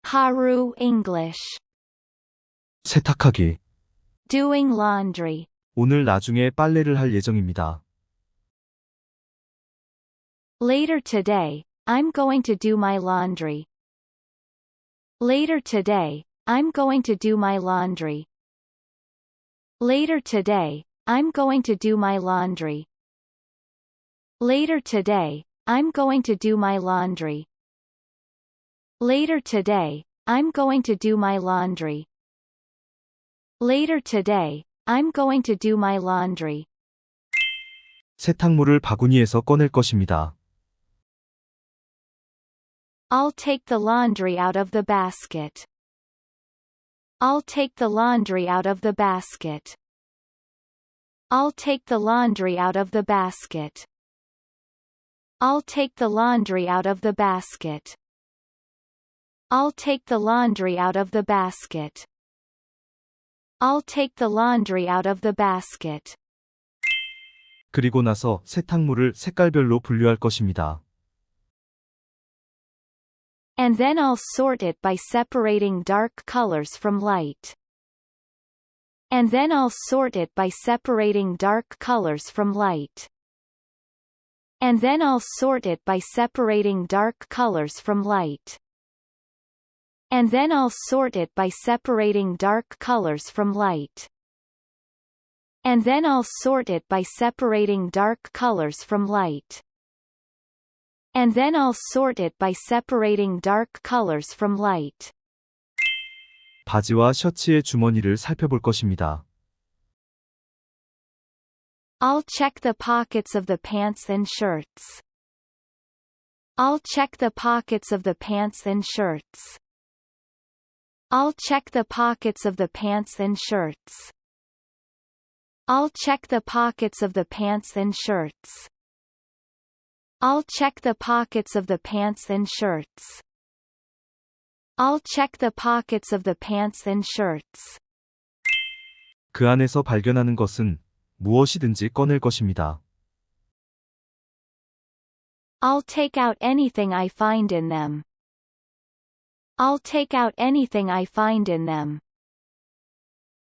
하루 English. 세탁하기. Doing laundry. 오늘 나중에 빨래를 할 예정입니다. Later today, I'm going to do my laundry. Later today, I'm going to do my laundry. Later today, I'm going to do my laundry. Later today, I'm going to do my laundry. Later today, I'm going to do my laundry. Later today, I'm going to do my laundry. 세탁물을 바구니에서 꺼낼 것입니다. I'll take the laundry out of the basket. I'll take the laundry out of the basket. I'll take the laundry out of the basket. I'll take the laundry out of the basket. I'll take the laundry out of the basket. I'll take the laundry out of the basket. 그리고 나서 세탁물을 색깔별로 분류할 것입니다. And then I'll sort it by separating dark colors from light. And then I'll sort it by separating dark colors from light. And then I'll sort it by separating dark colors from light. And then I'll sort it by separating dark colors from light. And then I'll sort it by separating dark colors from light. And then I'll sort it by separating dark colors from light. 바지와 셔츠의 주머니를 살펴볼 것입니다. I'll check the pockets of the pants and shirts. I'll check the pockets of the pants and shirts. I'll check the pockets of the pants and shirts. I'll check the pockets of the pants and shirts. I'll check the pockets of the pants and shirts. I'll check the pockets of the pants and shirts. 그 안에서 발견하는 것은 무엇이든지 꺼낼 것입니다. I'll take out anything I find in them. I'll take out anything I find in them.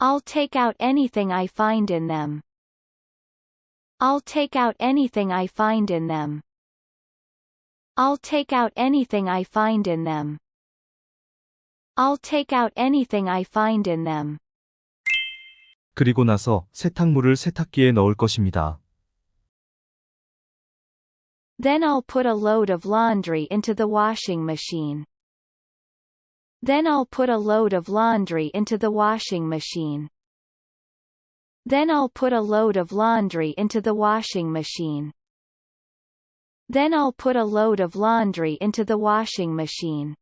I'll take out anything I find in them. I'll take out anything I find in them. I'll take out anything I find in them. I'll take out anything I find in them. 그리고 나서 세탁물을 세탁기에 넣을 것입니다. Then I'll put a load of laundry into the washing machine. Then I'll put a load of laundry into the washing machine. Then I'll put a load of laundry into the washing machine. Then I'll put a load of laundry into the washing machine.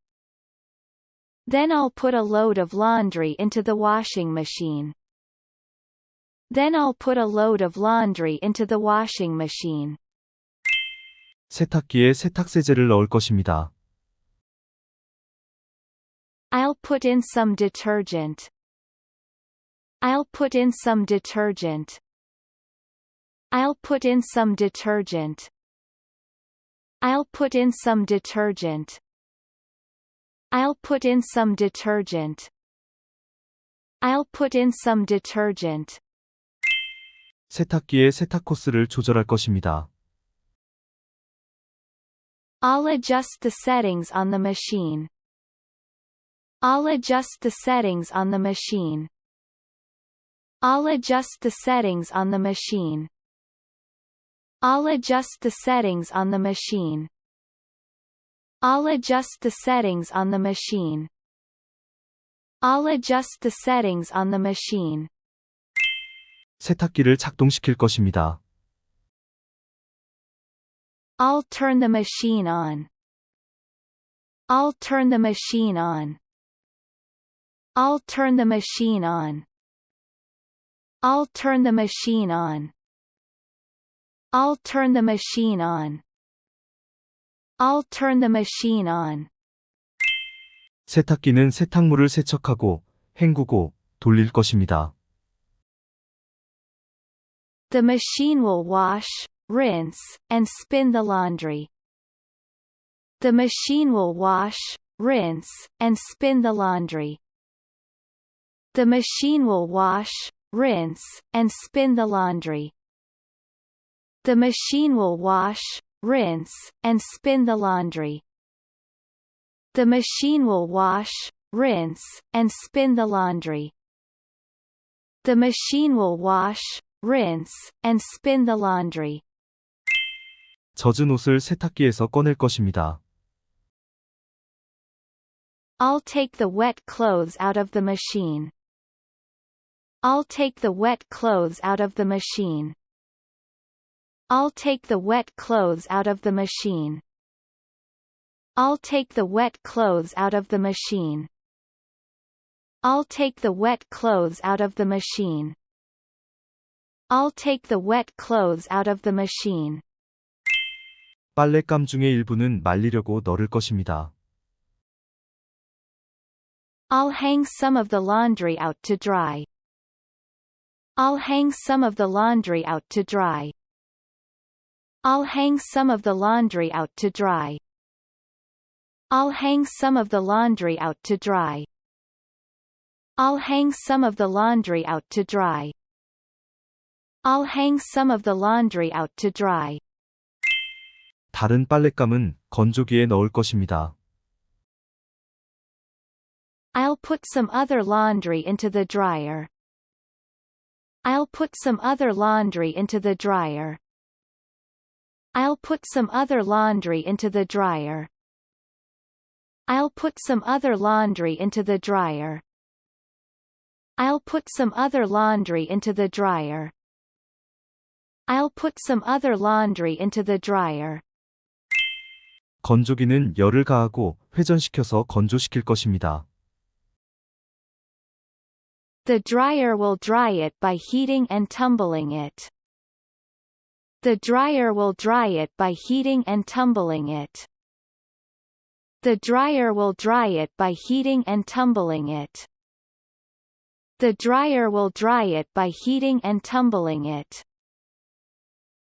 Then I'll put a load of laundry into the washing machine. Then I'll put a load of laundry into the washing machine. 세탁기에 세탁세제를 넣을 것입니다. I'll put in some detergent. I'll put in some detergent. I'll put in some detergent. I'll put in some detergent. I'll put in some detergent. I'll put in some detergent. 세탁기의 세탁 코스를 조절할 것입니다. I'll adjust the settings on the machine. I'll adjust the settings on the machine. I'll adjust the settings on the machine. I'll adjust the settings on the machine. I'll adjust the settings on the machine. I'll adjust the settings on the machine. 세탁기를 작동시킬 것입니다. I'll turn the machine on. I'll turn the machine on. I'll turn the machine on. I'll turn the machine on. I'll turn the machine on. I'll turn the machine on. 세탁기는 세탁물을 세척하고 헹구고 돌릴 것입니다. The machine will wash, rinse, and spin the laundry. The machine will wash, rinse, and spin the laundry. The machine will wash, rinse, and spin the laundry. The machine will wash, rinse, and spin the laundry. The machine will wash, rinse, and spin the laundry. The machine will wash, rinse, and spin the laundry. 젖은 옷을 세탁기에서 꺼낼 것입니다. I'll take the wet clothes out of the machine. I'll take the wet clothes out of the machine. I'll take the wet clothes out of the machine. I'll take the wet clothes out of the machine. I'll take the wet clothes out of the machine. I'll take the wet clothes out of the machine. 빨랫감 중의 일부는 말리려고 널을 것입니다. I'll hang some of the laundry out to dry. I'll hang some of the laundry out to dry. I'll hang some of the laundry out to dry. I'll hang some of the laundry out to dry. I'll hang some of the laundry out to dry. I'll hang some of the laundry out to dry. 다른 빨랫감은 건조기에 넣을 것입니다. I'll put some other laundry into the dryer. I'll put some other laundry into the dryer. I'll put some other laundry into the dryer. I'll put some other laundry into the dryer. I'll put some other laundry into the dryer. I'll put some other laundry into the dryer. 건조기는 열을 가하고 회전시켜서 건조시킬 것입니다. The dryer will dry it by heating and tumbling it. The dryer will dry it by heating and tumbling it. The dryer will dry it by heating and tumbling it. The dryer will dry it by heating and tumbling it.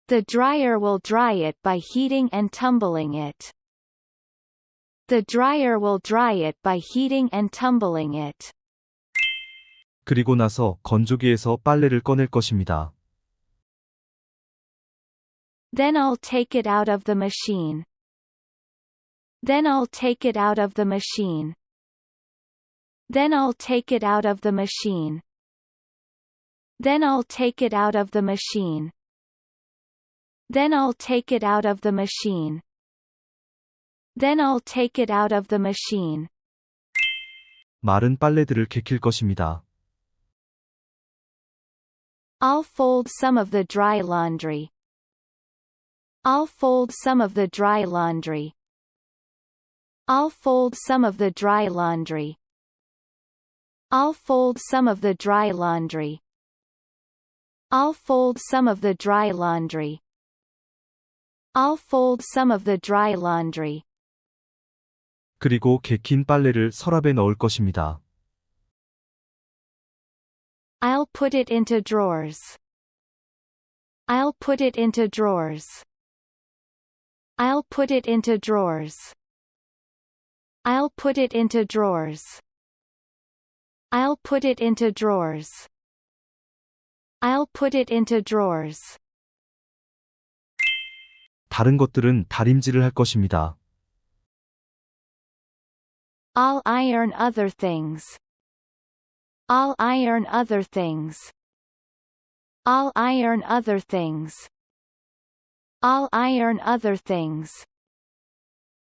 The dryer will dry it by heating and tumbling it. The dryer will dry it by heating and tumbling it. 그리고 나서 건조기에서 빨래를 꺼낼 것입니다. Then I'll take it out of the machine. Then I'll take it out of the machine. Then I'll take it out of the machine. Then I'll take it out of the machine. Then I'll take it out of the machine. Then I'll take it out of the machine. 마른 빨래들을 개킬 것입니다. I'll fold some of the dry laundry. I'll fold some of the dry laundry. I'll fold some of the dry laundry. I'll fold some of the dry laundry. I'll fold some of the dry laundry. I'll fold some of the dry laundry. 그리고 개킨 빨래를 서랍에 넣을 것입니다. I'll put it into drawers. I'll put it into drawers. I'll put it into drawers. I'll put it into drawers. I'll put it into drawers. I'll put it into drawers. 다른 것들은 다림질을 할 것입니다. I'll iron other things. I'll iron other things. I'll iron other things. I'll iron other things.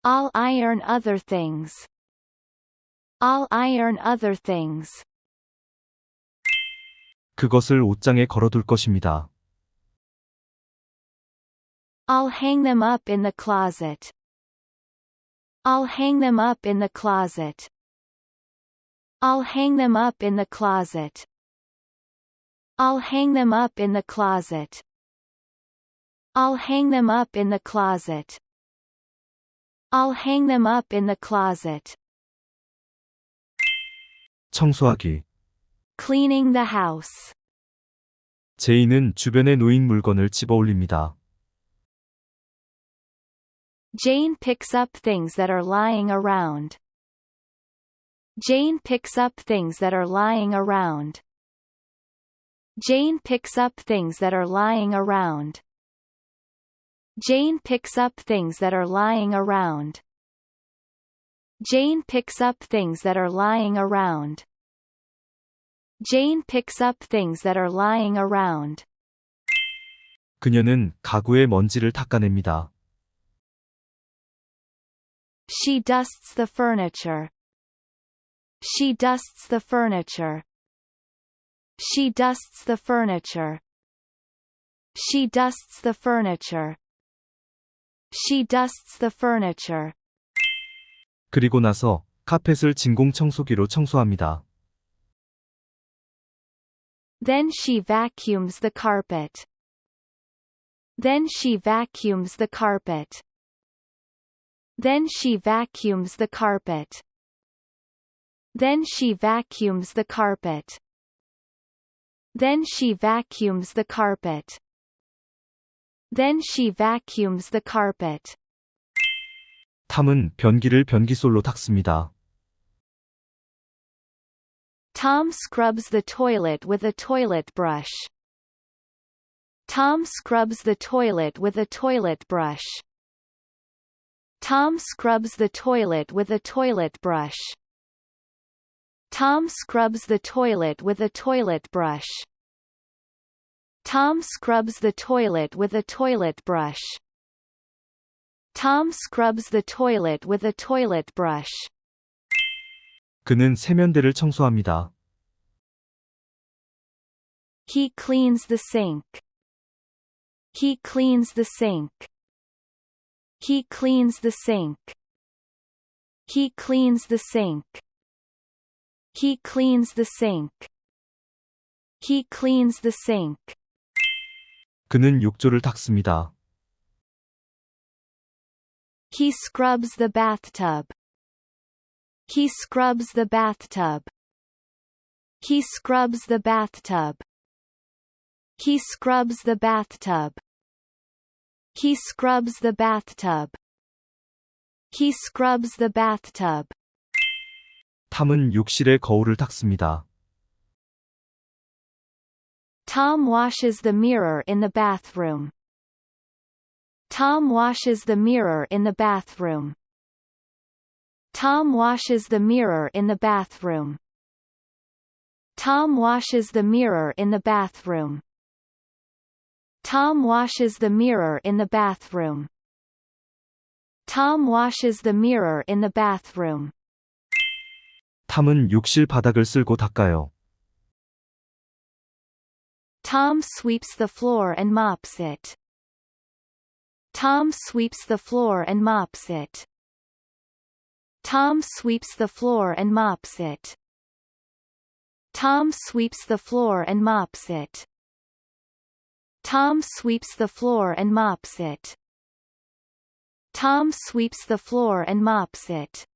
I'll iron other things. I'll iron other things. 그것을 옷장에 걸어둘 것입니다. I'll hang them up in the closet. I'll hang them up in the closet. I'll hang them up in the closet. I'll hang them up in the closet. I'll hang them up in the closet. I'll hang them up in the closet. 청소하기. Cleaning the house. 제이는 주변에 놓인 물건을 집어 올립니다. Jane picks up things that are lying around. Jane picks up things that are lying around. Jane picks up things that are lying around. Jane picks up things that are lying around. Jane picks up things that are lying around. Jane picks up things that are lying around. 그녀는 가구의 먼지를 닦아냅니다. She dusts the furniture. She dusts the furniture. She dusts the furniture. She dusts the furniture. She dusts the furniture. 그리고 나서 카펫을 진공 청소기로 청소합니다. Then she vacuums the carpet. Then she vacuums the carpet. Then she vacuums the carpet. Then she vacuums the carpet. Then she vacuums the carpet. Then she vacuums the carpet. 탐은 변기를 변기솔로 닦습니다. Tom scrubs the toilet with a toilet brush. Tom scrubs the toilet with a toilet brush. Tom scrubs the toilet with a toilet brush. Tom scrubs the toilet with a toilet brush. Tom scrubs the toilet with a toilet brush. Tom scrubs the toilet with a toilet brush. 그는 세면대를 청소합니다. He cleans the sink. He cleans the sink. He cleans the sink. He cleans the sink. He cleans the sink. He cleans the sink. 그는 욕조를 닦습니다. He scrubs the bathtub. He scrubs the bathtub. He scrubs the bathtub. He scrubs the bathtub. He scrubs the bathtub. He scrubs the bathtub. 탐은 욕실의 거울을 닦습니다. Tom washes the mirror in the bathroom. Tom washes the mirror in the bathroom. Tom washes the mirror in the bathroom. Tom washes the mirror in the bathroom. Tom washes the mirror in the bathroom. Tom washes the mirror in the bathroom. 탐은 욕실 바닥을 쓸고 닦아요. Tom sweeps the floor and mops it. Tom sweeps the floor and mops it. Tom sweeps the floor and mops it. Tom sweeps the floor and mops it. Tom sweeps the floor and mops it. Tom sweeps the floor and mops it.